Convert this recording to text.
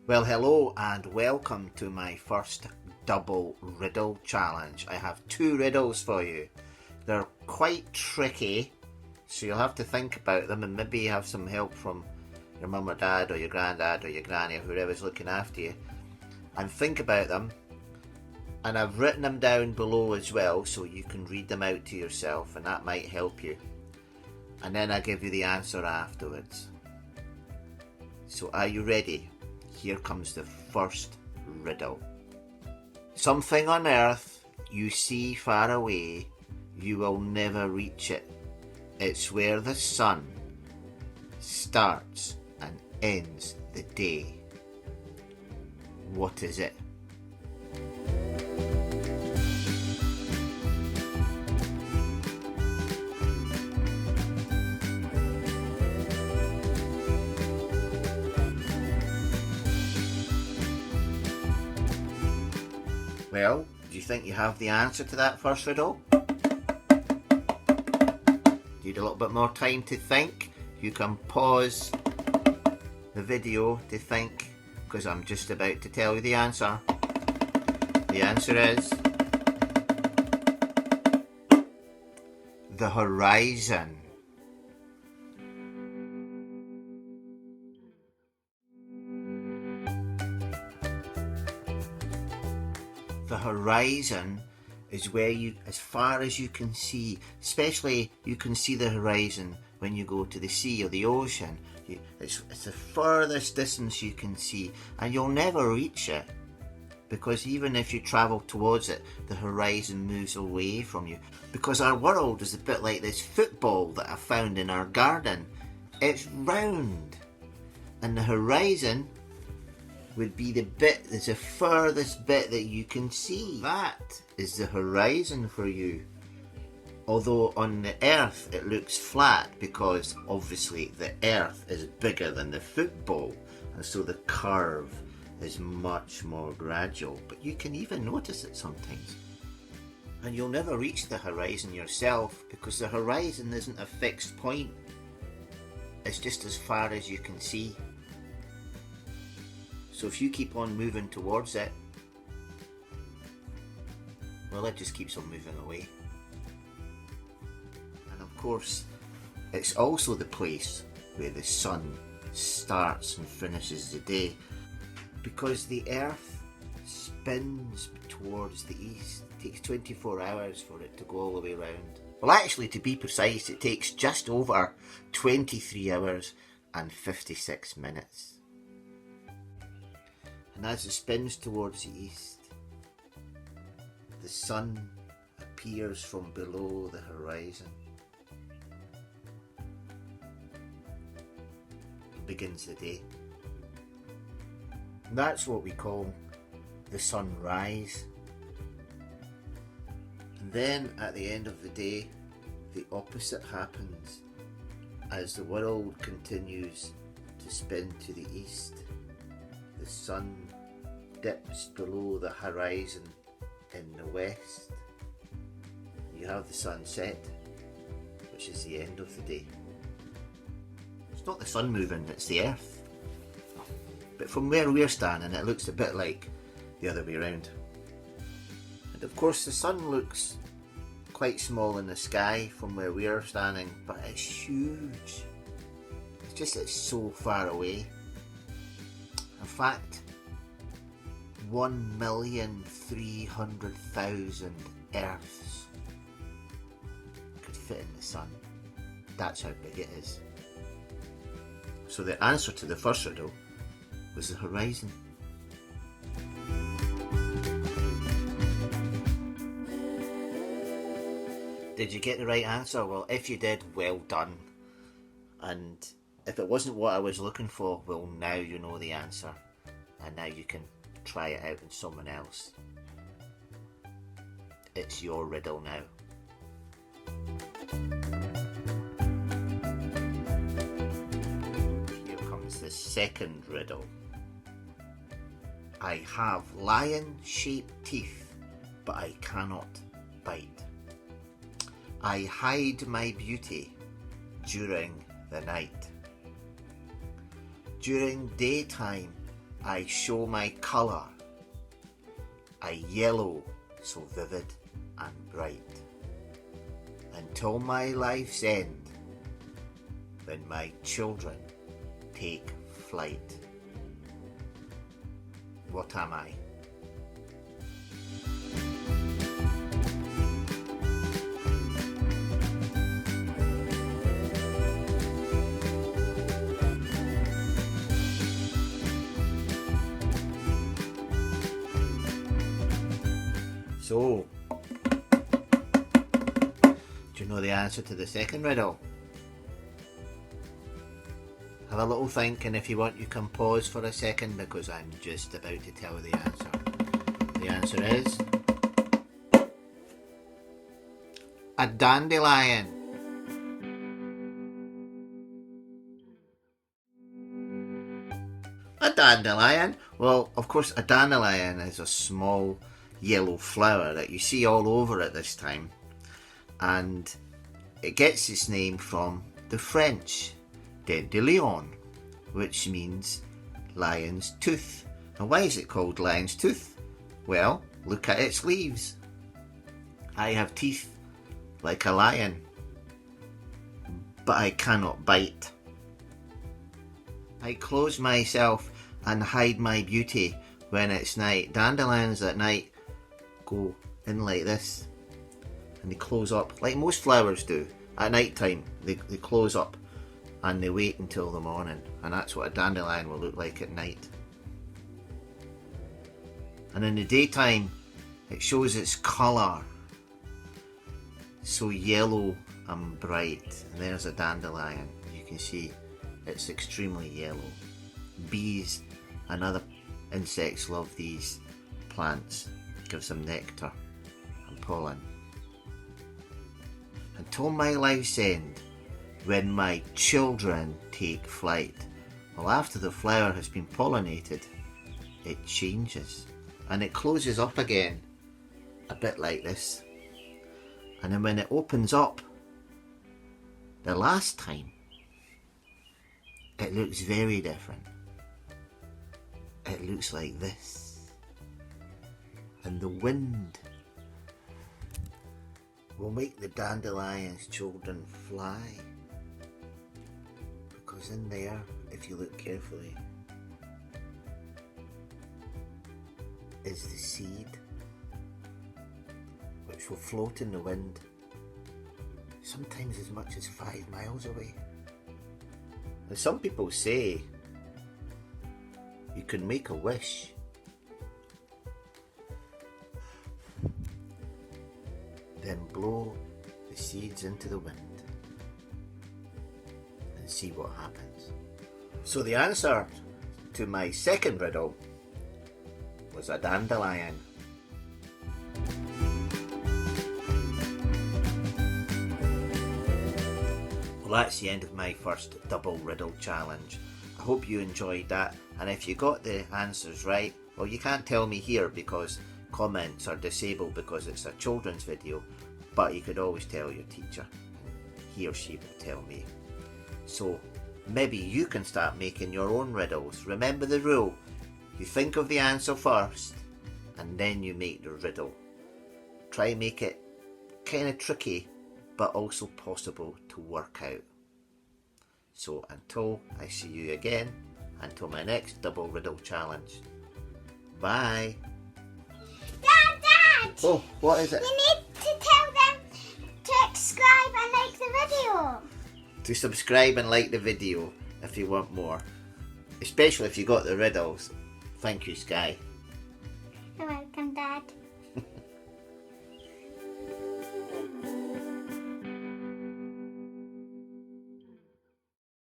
Well, hello and welcome to my first double riddle challenge. I have two riddles for you. They're quite tricky, so you'll have to think about them and maybe have some help from your mum or dad or your granddad or your granny or whoever's looking after you. And think about them. And I've written them down below as well so you can read them out to yourself and that might help you. And then I give you the answer afterwards. So are you ready? Here comes the first riddle. Something on earth you see far away, you will never reach it. It's where the sun starts and ends the day. What is it? Well, do you think you have the answer to that first riddle? Need a little bit more time to think? You can pause the video to think, because I'm just about to tell you the answer. The answer is the horizon. The horizon is where you, as far as you can see, especially you can see the horizon when you go to the sea or the ocean. It's the furthest distance you can see, and you'll never reach it, because even if you travel towards it, the horizon moves away from you. Because our world is a bit like this football that I found in our garden. It's round, and the horizon would be the bit that's the furthest bit that you can see. That is the horizon for you. Although on the earth it looks flat, because obviously the earth is bigger than the football, and so the curve is much more gradual, but you can even notice it sometimes. And you'll never reach the horizon yourself, because the horizon isn't a fixed point. It's just as far as you can see. So if you keep on moving towards it, well, it just keeps on moving away. And of course, it's also the place where the sun starts and finishes the day, because the earth spins towards the east. It takes 24 hours for it to go all the way around. Well, actually, to be precise, it takes just over 23 hours and 56 minutes. And as it spins towards the east, the sun appears from below the horizon and begins the day. And that's what we call the sunrise. And then at the end of the day, the opposite happens. As the world continues to spin to the east, the sun dips below the horizon in the west. You have the sunset, which is the end of the day. It's not the sun moving, it's the earth. But from where we're standing, it looks a bit like the other way around. And of course the sun looks quite small in the sky from where we're standing, but it's huge. It's so far away. In fact, 1,300,000 Earths could fit in the sun. That's how big it is. So the answer to the first riddle was the horizon. Did you get the right answer? Well, if you did, well done. And if it wasn't what I was looking for, well, now you know the answer. And now you can try it out on someone else. It's your riddle now. Here comes the second riddle. I have lion-shaped teeth, but I cannot bite. I hide my beauty during the night. During daytime, I show my colour, a yellow so vivid and bright, until my life's end, when my children take flight. What am I? So, do you know the answer to the second riddle? Have a little think, and if you want you can pause for a second because I'm just about to tell the answer. The answer is a dandelion. A dandelion? Well, of course, a dandelion is a small yellow flower that you see all over at this time, and it gets its name from the French Dandelion, which means lion's tooth. And why is it called lion's tooth? Well, look at its leaves. I have teeth like a lion, but I cannot bite. I close myself and hide my beauty when it's night. Dandelions at night go in like this, and they close up like most flowers do. At night time they close up and they wait until the morning, and that's what a dandelion will look like at night. And in the daytime it shows its colour, so yellow and bright. And there's a dandelion, you can see it's extremely yellow. Bees and other insects love these plants, gives them nectar and pollen. Until my life's end, when my children take flight. Well, after the flower has been pollinated, it changes and it closes up again, a bit like this. And then when it opens up the last time, it looks very different. It looks like this. And the wind will make the dandelion's children fly. Because in there, if you look carefully, is the seed, which will float in the wind, sometimes as much as 5 miles away. And some people say you can make a wish then blow the seeds into the wind and see what happens. So the answer to my second riddle was a dandelion. Well, that's the end of my first double riddle challenge. I hope you enjoyed that, and if you got the answers right, well, you can't tell me here because comments are disabled because it's a children's video, but you could always tell your teacher. He or she will tell me. So maybe you can start making your own riddles. Remember the rule: you think of the answer first and then you make the riddle. Try and make it kind of tricky but also possible to work out. So until I see you again, until my next double riddle challenge, bye. Dad! Oh, what is it? You need to tell them to subscribe and like the video. To subscribe and like the video if you want more. Especially if you got the riddles. Thank you, Sky. You're welcome, Dad.